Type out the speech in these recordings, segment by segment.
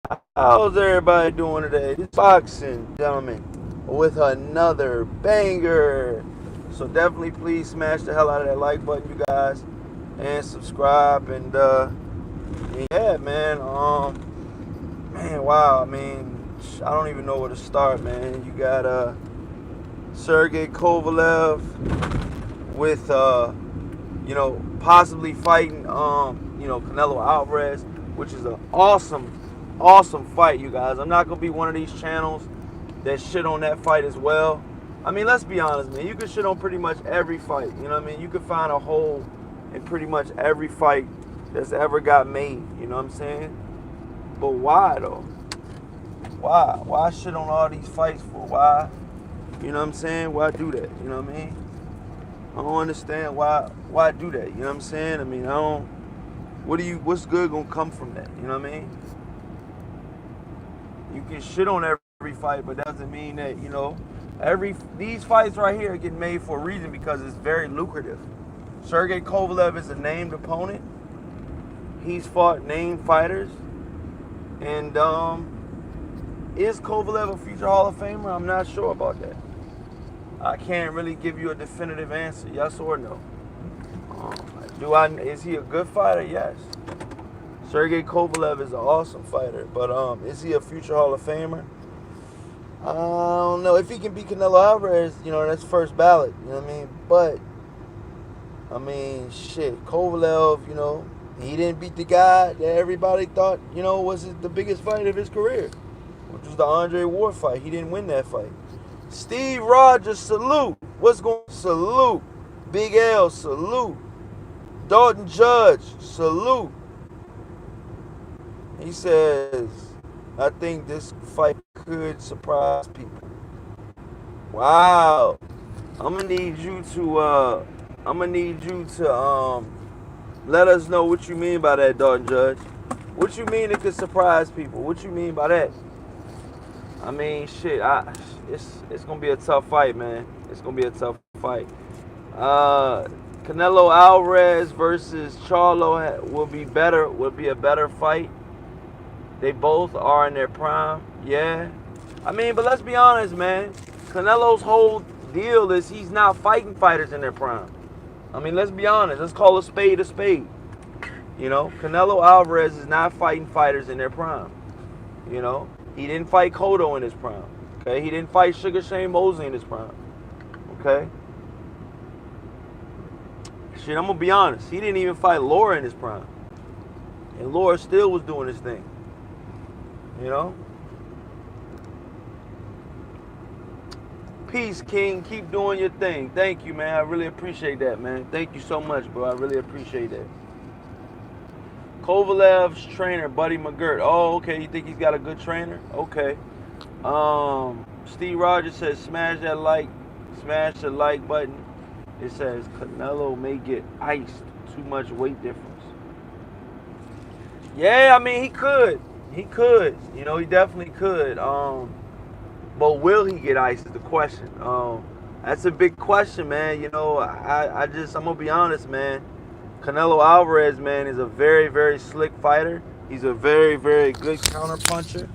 How's everybody doing today? This boxing, gentlemen, with another banger. So definitely please smash the hell out of that like button, you guys, and subscribe. And yeah, man, wow. I mean, I don't even know where to start, man. You got Sergey Kovalev with possibly fighting Canelo Alvarez, which is an awesome fight, you guys. I'm not gonna be one of these channels that shit on that fight as well. I mean, let's be honest, man. You can shit on pretty much every fight. You know what I mean? You can find a hole in pretty much every fight that's ever got made. You know what I'm saying? But why though? Why? Why shit on all these fights for? Why? You know what I'm saying? Why do that? You know what I mean? I don't understand why do that. You know what I'm saying? I mean, I don't. What's good gonna come from that? You know what I mean? You can shit on every fight, but that doesn't mean that these fights right here get made for a reason because it's very lucrative. Sergey Kovalev is a named opponent. He's fought named fighters, and is Kovalev a future Hall of Famer? I'm not sure about that. I can't really give you a definitive answer, yes or no. Is he a good fighter? Yes. Sergey Kovalev is an awesome fighter, but is he a future Hall of Famer? I don't know. If he can beat Canelo Alvarez, that's first ballot. You know what I mean? But I mean, shit, Kovalev, he didn't beat the guy that everybody thought, was the biggest fight of his career, which was the Andre Ward fight. He didn't win that fight. Steve Rogers, salute. What's going on? Salute. Big L, salute. Dalton Judge, salute. He says, I think this fight could surprise people. Wow. I'm gonna need you to let us know what you mean by that, Dalton Judge. What you mean it could surprise people? What you mean by that? I mean, shit, it's gonna be a tough fight, man. It's gonna be a tough fight. Canelo Alvarez versus Charlo will be a better fight. They both are in their prime, yeah. I mean, but let's be honest, man. Canelo's whole deal is he's not fighting fighters in their prime. I mean, let's be honest. Let's call a spade a spade. Canelo Alvarez is not fighting fighters in their prime. He didn't fight Cotto in his prime. Okay, he didn't fight Sugar Shane Mosley in his prime. Okay. Shit, I'm gonna be honest. He didn't even fight Laura in his prime, and Laura still was doing his thing. Peace, King. Keep doing your thing. Thank you, man. I really appreciate that, man. Thank you so much, bro. I really appreciate that. Kovalev's trainer, Buddy McGirt. Oh, okay. You think he's got a good trainer? Okay. Steve Rogers says, smash the like button. It says Canelo may get iced. Too much weight difference. Yeah, I mean, he could. He could. He definitely could. But will he get iced is the question. That's a big question, man. I'm gonna be honest, man. Canelo Alvarez, man, is a very, very slick fighter. He's a very, very good counter puncher.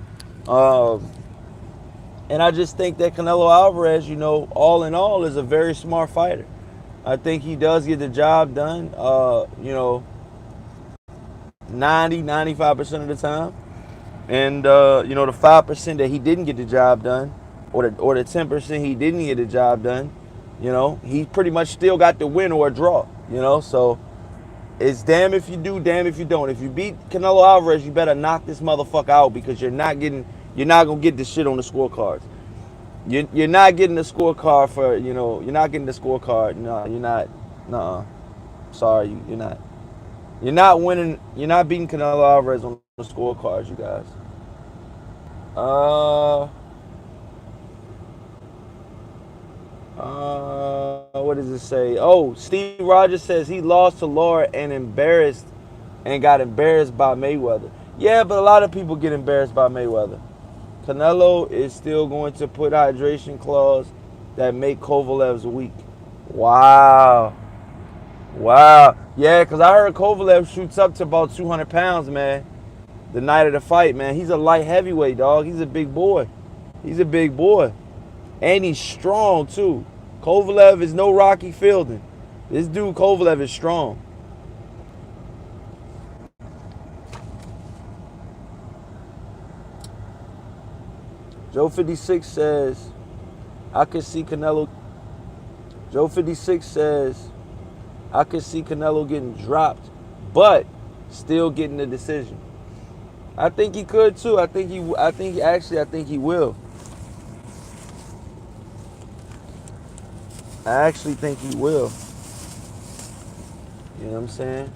And I just think that Canelo Alvarez, all in all, is a very smart fighter. I think he does get the job done, 95% of the time. And, the 5% that he didn't get the job done, or the 10% he didn't get the job done, he pretty much still got the win or a draw, So it's damn if you do, damn if you don't. If you beat Canelo Alvarez, you better knock this motherfucker out because you're not going to get this shit on the scorecards. You're not getting the scorecard for, you're not getting the scorecard. No, you're not. Nuh-uh. Sorry, you're not. You're not winning. You're not beating Canelo Alvarez on the scorecards, you guys. What does it say? Oh, Steve Rogers says he lost to Laura and got embarrassed by Mayweather. Yeah, but a lot of people get embarrassed by Mayweather. Canelo is still going to put hydration clause that make Kovalev's weak. Wow. Yeah, because I heard Kovalev shoots up to about 200 pounds, man. the night of the fight, man. He's a light heavyweight, dog. He's a big boy. He's a big boy. And he's strong, too. Kovalev is no Rocky Fielding. This dude, Kovalev, is strong. Joe 56 says, I could see Canelo. Joe 56 says, I could see Canelo getting dropped, but still getting the decision. I think he could too. I think he will. I actually think he will. You know what I'm saying?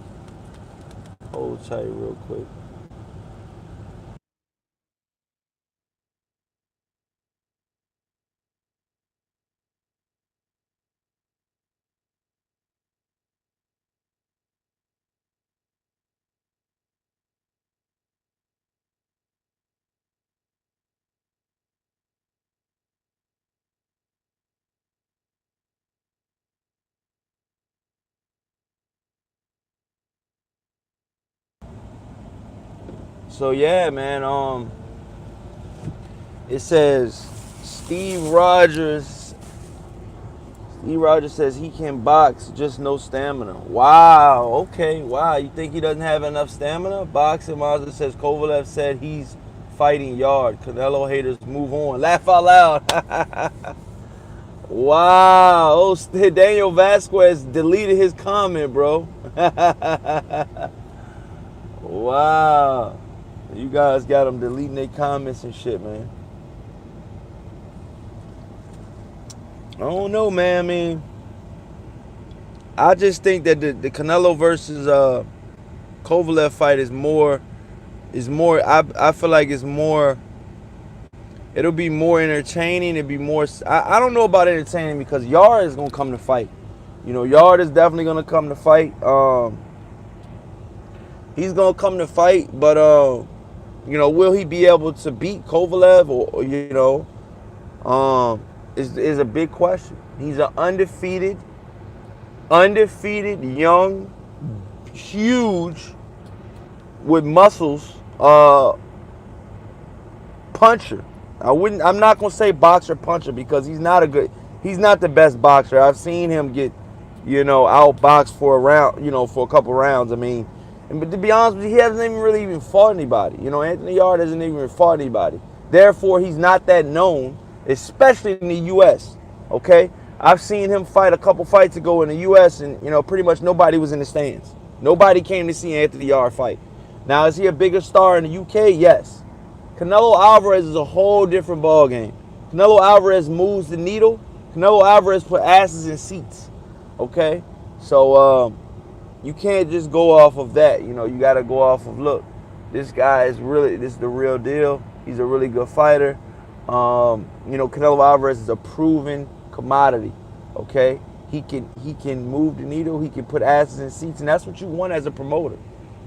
Hold tight real quick. So yeah, man. It says Steve Rogers. Steve Rogers says he can box, just no stamina. Wow. Okay. Wow. You think he doesn't have enough stamina? Boxing Mazda says Kovalev said he's fighting yard. Canelo haters move on. Laugh out loud. Wow. Oh, Daniel Vasquez deleted his comment, bro. Wow. You guys got them deleting their comments and shit, man. I don't know, man. I mean, I just think that the Canelo versus Kovalev fight is more. I feel like it's more. It'll be more entertaining. It'll be more. I don't know about entertaining because Yard is gonna come to fight. You know, Yard is definitely gonna come to fight. He's gonna come to fight, but you know, will he be able to beat Kovalev or you know, is a big question. He's an undefeated, young, huge, with muscles, puncher. I'm not gonna say boxer puncher because he's not the best boxer. I've seen him get, you know, outboxed for a round, you know, for a couple rounds. I mean, but to be honest with you, he hasn't even fought anybody. You know, Anthony Yard hasn't even fought anybody. Therefore, he's not that known, especially in the U.S. Okay, I've seen him fight a couple fights ago in the U.S. and, you know, pretty much nobody was in the stands. Nobody came to see Anthony Yard fight. Now, is he a bigger star in the U.K.? Yes. Canelo Alvarez is a whole different ballgame. Canelo Alvarez moves the needle. Canelo Alvarez put asses in seats. Okay? So, you can't just go off of that. You know, you got to go off of, look, this is the real deal. He's a really good fighter. You know, Canelo Alvarez is a proven commodity. Okay? He can move the needle. He can put asses in seats. And that's what you want as a promoter.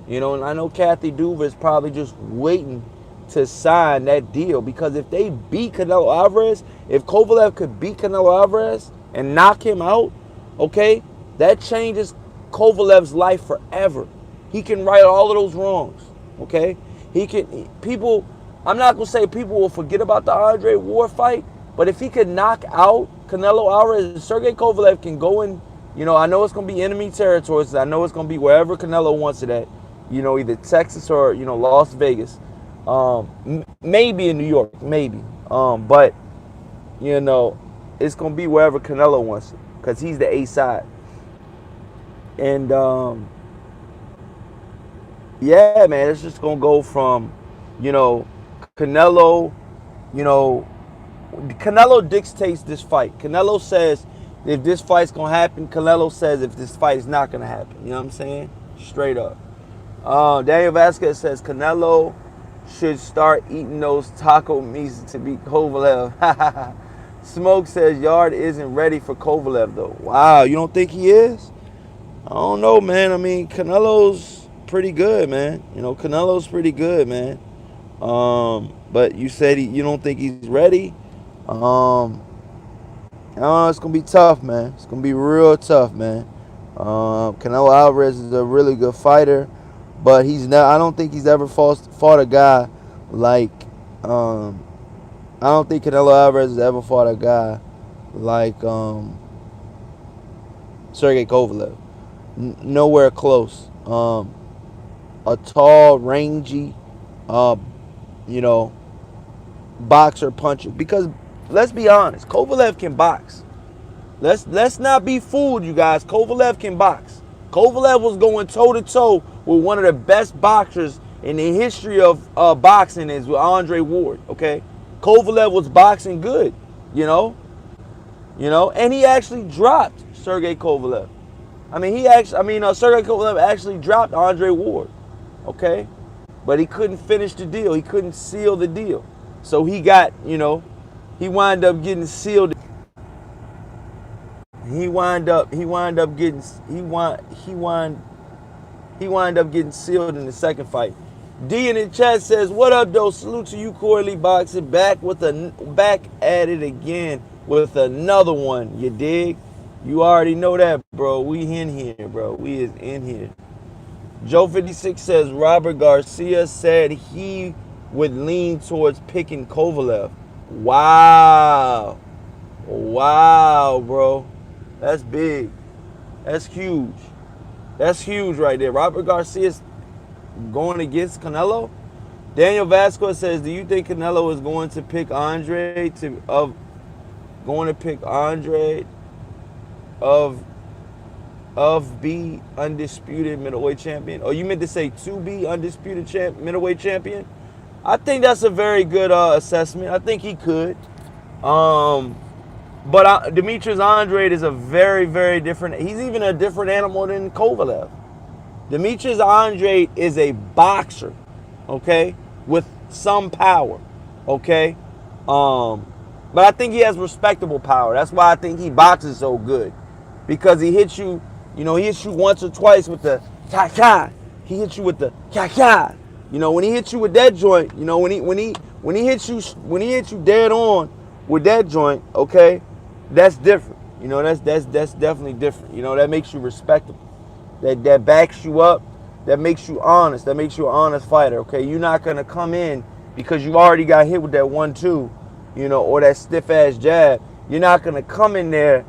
You know, and I know Kathy Duva is probably just waiting to sign that deal because if they beat Canelo Alvarez, if Kovalev could beat Canelo Alvarez and knock him out, okay, that changes Kovalev's life forever. He can right all of those wrongs, okay? I'm not going to say people will forget about the Andre Ward fight, but if he could knock out Canelo Alvarez, Sergey Kovalev can go in, you know, I know it's going to be enemy territories. I know it's going to be wherever Canelo wants it at, you know, either Texas or, you know, Las Vegas. Maybe in New York, maybe. But, you know, it's going to be wherever Canelo wants it because he's the A side. And, yeah, man, it's just going to go from, you know, Canelo, you know, Canelo dictates this fight. Canelo says if this fight's going to happen. Canelo says if this fight is not going to happen. You know what I'm saying? Straight up. Daniel Vasquez says Canelo should start eating those taco meats to beat Kovalev. Smoke says Yard isn't ready for Kovalev, though. Wow, you don't think he is? I don't know, man. I mean, Canelo's pretty good, man. You know, Canelo's pretty good, man. But you said you don't think he's ready. I don't know, it's going to be tough, man. It's going to be real tough, man. Canelo Alvarez is a really good fighter. but he's not. I don't think he's ever fought a guy like. I don't think Canelo Alvarez has ever fought a guy like Sergey Kovalev. Nowhere close. A tall, rangy, you know, boxer puncher. Because let's be honest, Kovalev can box. Let's not be fooled, you guys. Kovalev can box. Kovalev was going toe to toe with one of the best boxers in the history of boxing, is with Andre Ward. Okay, Kovalev was boxing good, you know, and he actually dropped Sergey Kovalev. Sergey Kovalev actually dropped Andre Ward. Okay, but he couldn't finish the deal. He couldn't seal the deal. So he got, he wound up getting sealed. He wound up getting sealed in the second fight. D in the chat says, "What up, though? Salute to you, Corley Boxing. Back at it again with another one. You dig? You already know that, bro. We in here, bro. We is in here." Joe 56 says, "Robert Garcia said he would lean towards picking Kovalev." Wow, bro. That's big. That's huge. That's huge right there. Robert Garcia's going against Canelo. Daniel Vasquez says, "Do you think Canelo is going to pick Andre of be undisputed middleweight champion?" Oh, you meant to say to be undisputed middleweight champion? I think that's a very good assessment. I think he could. But Demtruis Andrade is a very, very different. He's even a different animal than Kovalev. Demtruis Andrade is a boxer, okay, with some power, okay. But I think he has respectable power. That's why I think he boxes so good, because he hits you. He hits you once or twice with the cha-cha. He hits you with the cha-cha. When he hits you with that joint, when he hits you dead on with that joint, okay, that's different. That's definitely different. That makes you respectable. That backs you up. That makes you honest. That makes you an honest fighter. Okay, you're not gonna come in because you already got hit with that 1-2, or that stiff ass jab. You're not gonna come in there,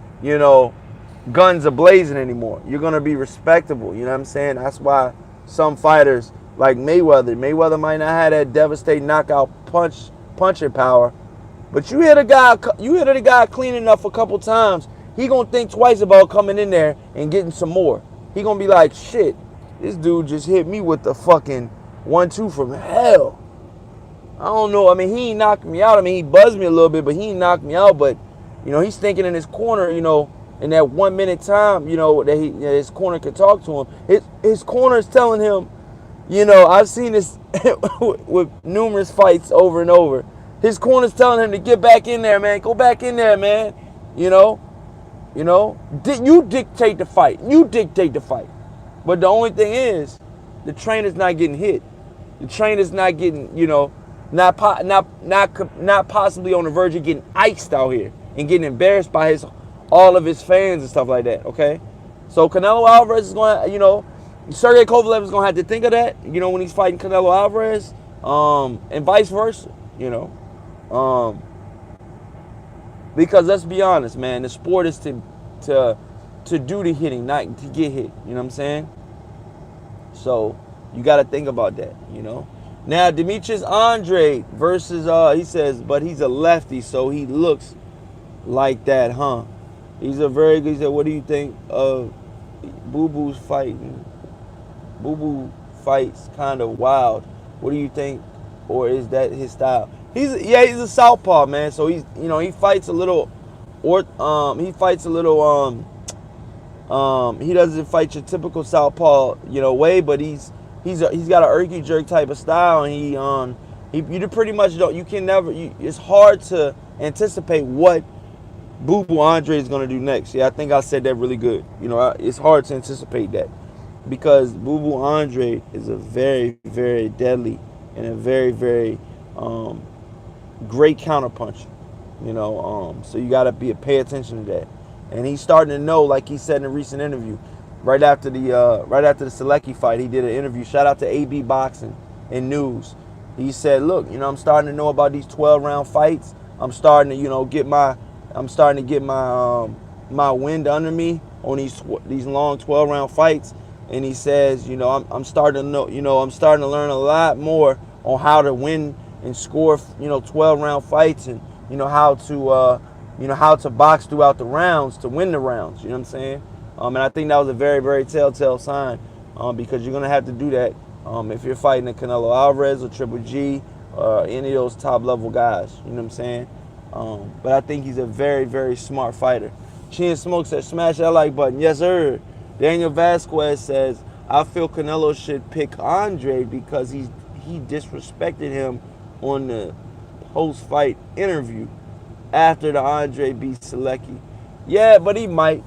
guns are blazing anymore. You're gonna be respectable. You know what I'm saying? That's why some fighters like Mayweather might not have that devastating knockout punching power, but you hit a guy clean enough a couple times, he gonna think twice about coming in there and getting some more. He gonna be like, shit, this dude just hit me with the fucking 1-2 from hell. I don't know. He ain't knocked me out. He buzzed me a little bit, but he ain't knocked me out. But he's thinking in his corner, in that 1 minute time, that his corner could talk to him. His corner is telling him, I've seen this with numerous fights over and over. His corner's telling him to get back in there, man. Go back in there, man. You dictate the fight. You dictate the fight. But the only thing is, the trainer's not getting hit. The trainer's not getting, not possibly on the verge of getting iced out here and getting embarrassed by all of his fans and stuff like that. Okay, so Canelo Alvarez is going to, Sergey Kovalev is going to have to think of that, when he's fighting Canelo Alvarez, and vice versa, because let's be honest, man, the sport is to do the hitting, not to get hit. You know what I'm saying? So you got to think about that. Now Demtruis Andrade versus he says, but he's a lefty, so he looks like that, huh? He's a very good. He said, what do you think of Boo Boo's fighting? Boo Boo fights kind of wild. What do you think, or is that his style? He's a southpaw, man. So he fights a little, he doesn't fight your typical southpaw, way, but he's got an erky jerk type of style, and you pretty much don't. You can never. It's hard to anticipate what Boo Boo Andrade is gonna do next. Yeah, I think I said that really good. It's hard to anticipate that, because Boo Boo Andrade is a very, very deadly and a very, very great counterpuncher. So you gotta pay attention to that. And he's starting to know, like he said in a recent interview, right after the Selecki fight. He did an interview. Shout out to AB Boxing and News. He said, "Look, I'm starting to know about these 12-round fights. I'm starting to, get my my wind under me on these long 12-round fights." And he says, I'm starting to know, I'm starting to learn a lot more on how to win and score, 12-round fights, and how to box throughout the rounds to win the rounds. You know what I'm saying? And I think that was a very, very telltale sign, because you're gonna have to do that if you're fighting a Canelo Alvarez or Triple G, any of those top level guys. You know what I'm saying? But I think he's a very, very smart fighter. Chin Smoke says, "Smash that like button." Yes, sir. Daniel Vasquez says, "I feel Canelo should pick Andre because he disrespected him on the post-fight interview after the Andre beat Selecki." Yeah, but he might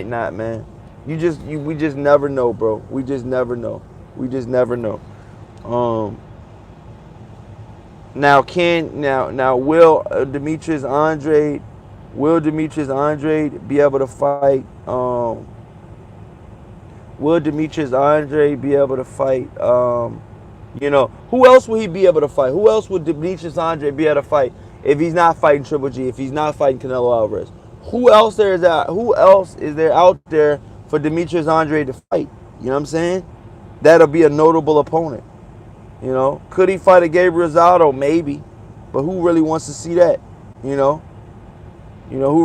not, man. We just never know, bro. We just never know. Now will Demtruis Andrade be able to fight? Will Demtruis Andrade be able to fight? Who else will he be able to fight? Who else would Demtruis Andrade be able to fight if he's not fighting Triple G? If he's not fighting Canelo Alvarez? Who else is there out there for Demtruis Andrade to fight? You know what I'm saying? That'll be a notable opponent. Could he fight a Gabriel Rosado? Maybe, but who really wants to see that? Who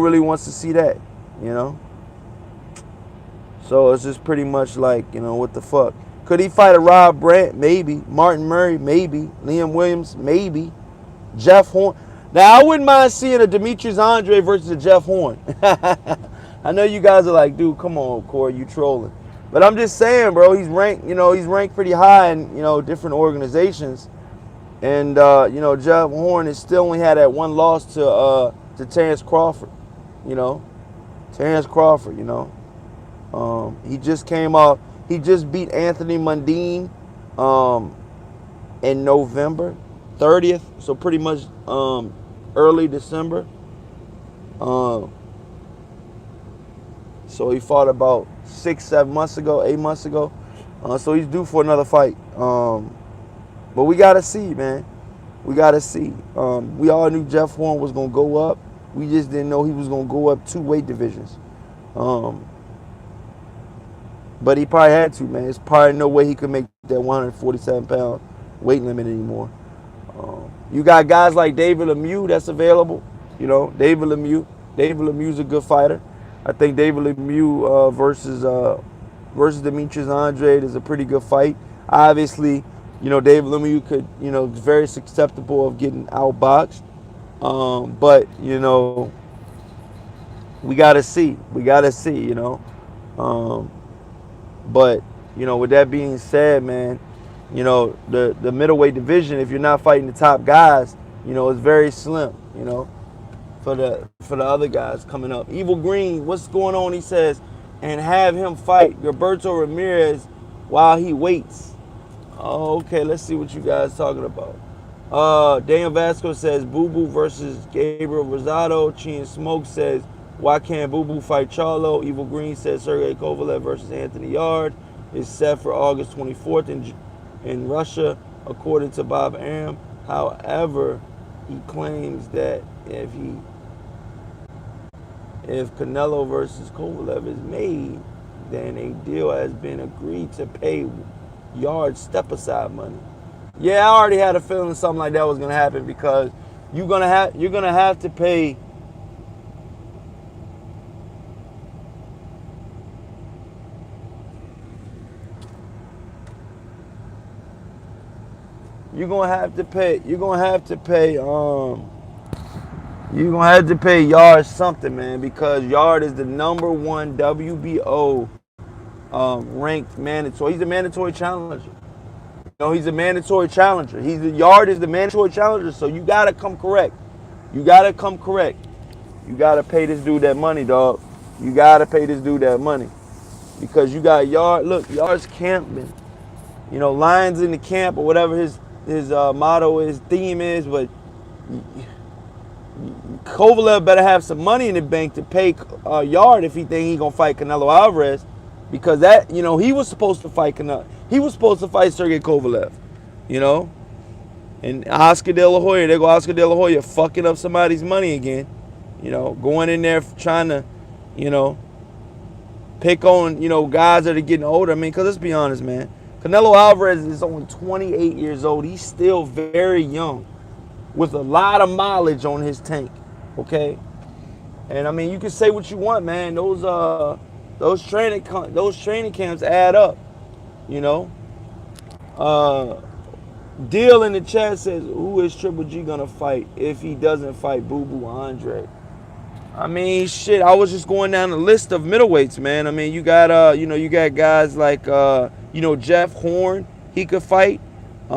really wants to see that? So it's just pretty much like, what the fuck? Could he fight a Rob Brandt? Maybe. Martin Murray? Maybe. Liam Williams? Maybe. Jeff Horn? Now, I wouldn't mind seeing a Demtruis Andrade versus a Jeff Horn. I know you guys are like, dude, come on, Corey, you trolling. But I'm just saying, bro, he's ranked pretty high in, different organizations. And, Jeff Horn has still only had that one loss to Terrence Crawford. Terrence Crawford, he just came off. He just beat Anthony Mundine in November 30th, so pretty much early December. So he fought about 8 months ago. So he's due for another fight. But we gotta see, man. We gotta see. We all knew Jeff Horn was gonna go up. We just didn't know he was gonna go up 2 weight divisions. But he probably had to, man. There's probably no way he could make that 147-pound weight limit anymore. You got guys like David Lemieux that's available. David Lemieux's a good fighter. I think David Lemieux versus Demtruis Andrade is a pretty good fight. Obviously, David Lemieux could, is very susceptible of getting outboxed. But, we gotta see. But, with that being said, man, the middleweight division, if you're not fighting the top guys, is very slim, for the other guys coming up. Evil Green, what's going on? He says, and have him fight Gilberto Ramirez while he waits. Oh, okay, let's see what you guys talking about. Daniel Vasco says, Boo Boo versus Gabriel Rosado. Chin Smoke says, why can't Boo Boo fight Charlo? Evil Green says Sergey Kovalev versus Anthony Yard is set for August 24th in Russia, according to Bob Arum. However, he claims that if Canelo versus Kovalev is made, then a deal has been agreed to pay Yard step-aside money. Yeah, I already had a feeling something like that was gonna happen, because you're gonna have to pay. You're gonna have to pay Yard something, man, because Yard is the #1 WBO ranked mandatory. He's a mandatory challenger. He's a mandatory challenger. Yard is the mandatory challenger, so you gotta come correct. You gotta pay this dude that money, dog. You gotta pay this dude that money, because you got Yard. Look, Yard's camping. Lions in the camp, or whatever his motto is, theme is, but Kovalev better have some money in the bank to pay Yard if he think he gonna fight Canelo Alvarez. because that, you know, he was supposed to fight he was supposed to fight Sergey Kovalev, you know, and Oscar De La Hoya. There go Oscar De La Hoya fucking up somebody's money again, you know, going in there trying to, you know, pick on, you know, guys that are getting older. I mean, because let's be honest, man. Canelo Alvarez is only 28 years old. He's still very young with a lot of mileage on his tank, okay? And, I mean, you can say what you want, man. Those training camps add up, you know? Deal in the chat says, who is Triple G going to fight if he doesn't fight Boo Boo Andrade? I mean, shit, I was just going down the list of middleweights, man. I mean, you got, you know, you got guys like, you know, Jeff Horn. He could fight. He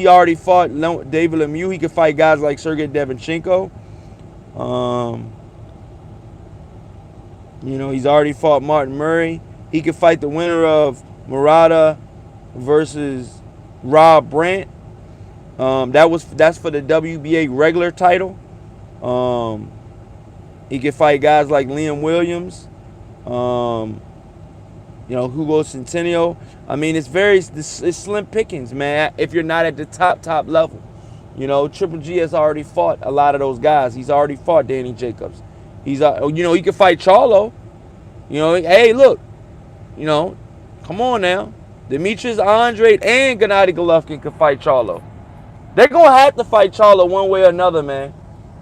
already fought David Lemieux. He could fight guys like Sergey Devinchenko. You know, he's already fought Martin Murray. He could fight the winner of Murata versus Rob Brandt. That's for the WBA regular title. He could fight guys like Liam Williams, you know, Hugo Centennial. I mean, it's slim pickings, man, if you're not at the top level. You know, Triple G has already fought a lot of those guys. He's already fought Danny Jacobs. You know, he could fight Charlo. You know, hey, look, you know, come on now. Demtruis Andrade and Gennady Golovkin could fight Charlo. They're going to have to fight Charlo one way or another, man,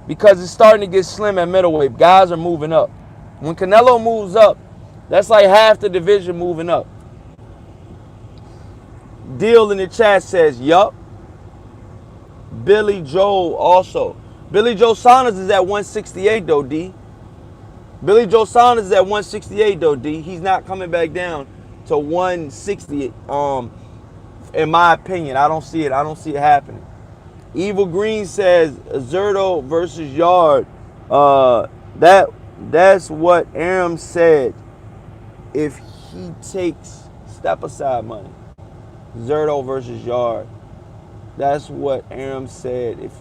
because it's starting to get slim at middleweight. Guys are moving up. When Canelo moves up, that's like half the division moving up. Deal in the chat says, yup. Billy Joe also. Billy Joe Saunders is at 168 though, D. Billy Joe Saunders is at 168 though, D. He's not coming back down to 160. In my opinion, I don't see it happening. Evil Green says Zerto versus Yard. That's what Aram said. If he takes step aside money, Zerto versus Yard. That's what Aram said.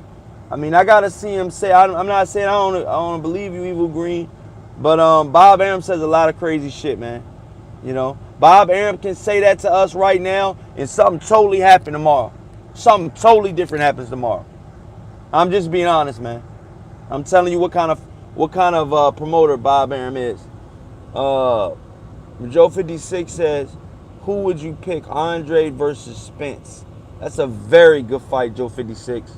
I gotta see him say. I'm not saying I don't believe you, Evil Green, but Bob Aram says a lot of crazy shit, man. You know, Bob Aram can say that to us right now, and something totally happen tomorrow. Something totally different happens tomorrow. I'm just being honest, man. I'm telling you what kind of promoter Bob Aram is. Joe 56 says, who would you pick, Andrade versus Spence? That's a very good fight, Joe 56.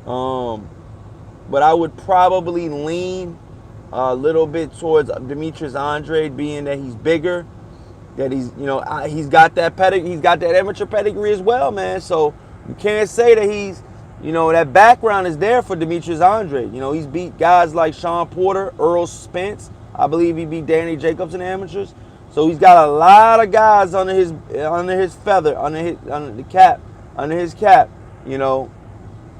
But I would probably lean a little bit towards Demtruis Andrade, being that he's bigger, that he's got that amateur pedigree as well, man. So you can't say that he's, you know, that background is there for Demtruis Andrade. You know, he's beat guys like Sean Porter, Earl Spence. I believe he beat Danny Jacobs in the amateurs. So he's got a lot of guys under his cap, you know,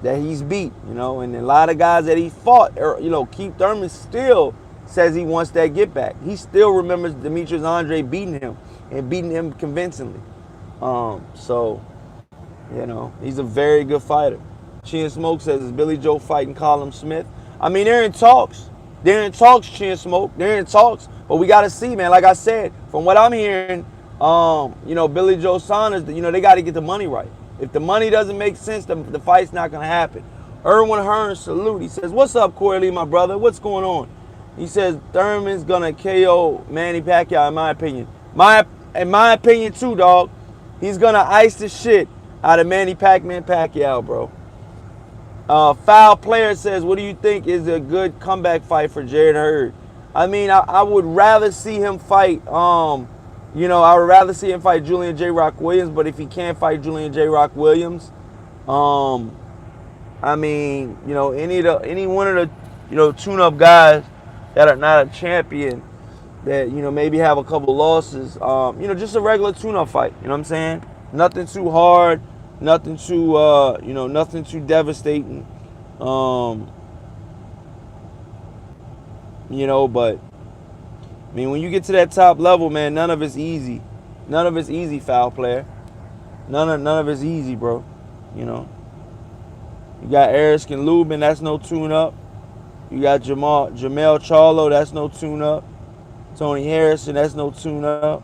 that he's beat, you know, and a lot of guys that he fought. You know, Keith Thurman still says he wants that get back. He still remembers Demtruis Andrade beating him and beating him convincingly. So, you know, he's a very good fighter. Chin Smoke says, is Billy Joe fighting Callum Smith? I mean, they're in talks. Chin Smoke. They're in talks. But we got to see, man. Like I said, from what I'm hearing, you know, Billy Joe Saunders, you know, they got to get the money right. If the money doesn't make sense, the fight's not going to happen. Erwin Hearn, salute. He says, what's up, Corey Lee, my brother? What's going on? He says, Thurman's going to KO Manny Pacquiao, in my opinion. In my opinion, too, dog. He's going to ice the shit out of Manny Pacquiao, bro. Foul Player says, what do you think is a good comeback fight for Jarrett Hurd? I mean, I would rather see him fight, you know, I would rather see him fight Julian J. Rock Williams, but if he can't fight Julian J. Rock Williams, I mean, you know, any one of the, you know, tune-up guys that are not a champion, that, you know, maybe have a couple losses, you know, just a regular tune-up fight, you know what I'm saying? Nothing too hard, nothing too, you know, nothing too devastating, you know, but, I mean, when you get to that top level, man, none of it's easy. None of it's easy, Foul Player. None of it's easy, bro, you know. You got Erskine Lubin, that's no tune-up. You got Jamel Charlo, that's no tune-up. Tony Harrison, that's no tune-up.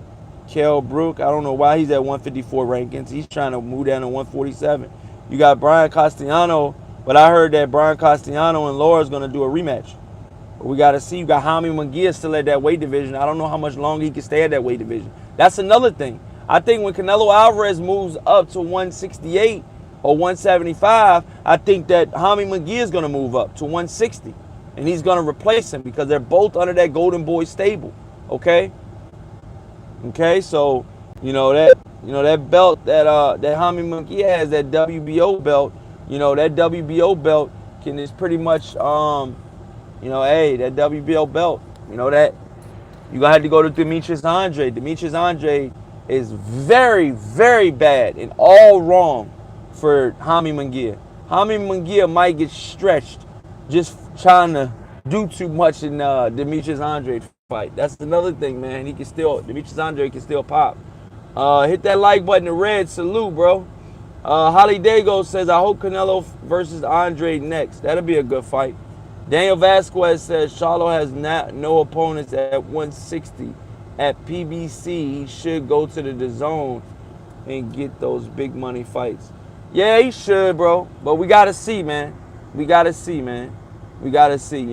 Kell Brook, I don't know why he's at 154 rankings. He's trying to move down to 147. You got Brian Castellano, but I heard that Brian Castellano and Laura's going to do a rematch. But we got to see. You got Jaime Munguia still at that weight division. I don't know how much longer he can stay at that weight division. That's another thing. I think when Canelo Alvarez moves up to 168 or 175, I think that Jaime Munguia is going to move up to 160. And he's going to replace him because they're both under that Golden Boy stable. Okay? Okay, so that belt that Jaime Munguia has, that WBO belt, that WBO belt is pretty much hey, that WBO belt, that you're gonna have to go to Demtruis Andrade. Demtruis Andrade is very, very bad and all wrong for Jaime Munguia. Jaime Munguia might get stretched just trying to do too much in Demtruis Andrade fight. That's another thing, man. Demtruis Andrade can still pop. Hit that like button, the red. Salute, bro. Holly Dago says, I hope Canelo versus Andrade next. That'll be a good fight. Daniel Vasquez says, Charlo has no opponents at 160. At PBC, he should go to the DAZN and get those big money fights. Yeah, he should, bro. But we got to see, man. We got to see, man. We got to see,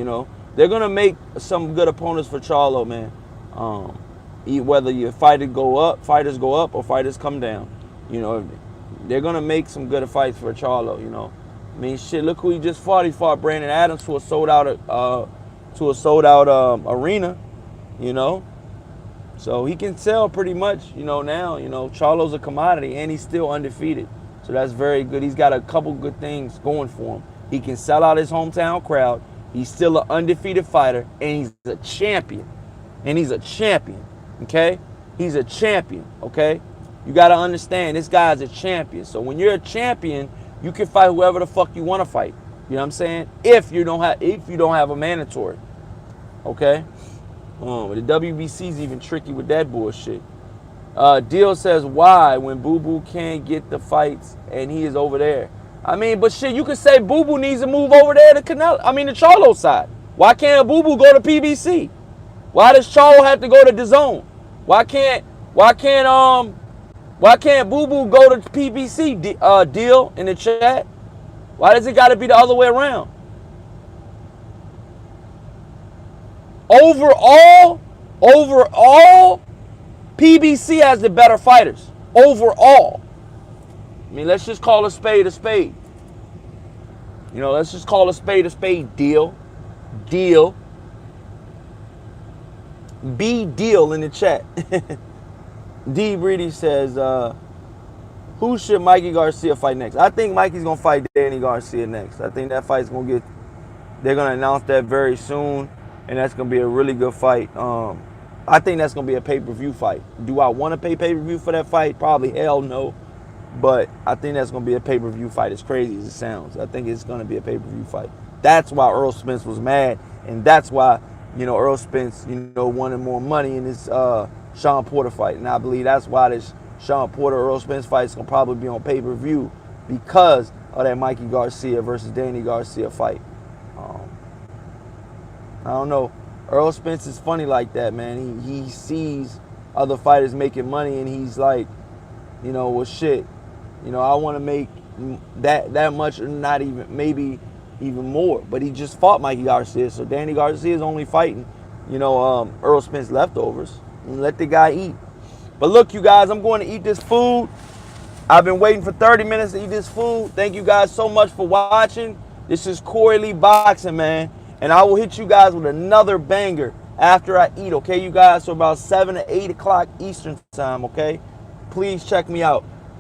They're going to make some good opponents for Charlo, man. Whether your fighters go up or fighters come down. They're going to make some good fights for Charlo, I mean, shit, look who he just fought. He fought Brandon Adams to a sold-out arena, So he can sell pretty much, now. Charlo's a commodity, and he's still undefeated. So that's very good. He's got a couple good things going for him. He can sell out his hometown crowd. He's still an undefeated fighter, and he's a champion. Okay? He's a champion, okay? You got to understand, this guy's a champion. So when you're a champion, you can fight whoever the fuck you want to fight. You know what I'm saying? If you don't have a mandatory. Okay? The WBC's even tricky with that bullshit. Deal says, why when Boo Boo can't get the fights and he is over there? I mean, but shit, you could say Boo Boo needs to move over there to the Charlo side. Why can't Boo Boo go to PBC? Why does Charlo have to go to DAZN? Why can't Boo Boo go to PBC? Deal in the chat. Why does it got to be the other way around? Overall, PBC has the better fighters. Overall. I mean, let's just call a spade a spade. Let's just call a spade a spade. Deal. Deal in the chat. D. Breedy says, who should Mikey Garcia fight next? I think Mikey's going to fight Danny Garcia next. I think that fight's going to they're going to announce that very soon, and that's going to be a really good fight. I think that's going to be a pay-per-view fight. Do I want to pay pay-per-view for that fight? Probably hell no. But I think that's going to be a pay-per-view fight, as crazy as it sounds. I think it's going to be a pay-per-view fight. That's why Earl Spence was mad, and that's why, Earl Spence, wanted more money in this Sean Porter fight. And I believe that's why this Sean Porter-Earl Spence fight is going to probably be on pay-per-view because of that Mikey Garcia versus Danny Garcia fight. I don't know. Earl Spence is funny like that, man. He sees other fighters making money, and he's like, well, shit. I want to make that much, or not even, maybe even more. But he just fought Mikey Garcia, so Danny Garcia is only fighting, Earl Spence leftovers. And let the guy eat. But look, you guys, I'm going to eat this food. I've been waiting for 30 minutes to eat this food. Thank you guys so much for watching. This is Corey Lee Boxing, man. And I will hit you guys with another banger after I eat, okay, you guys? So about 7 to 8 o'clock Eastern time, okay? Please check me out.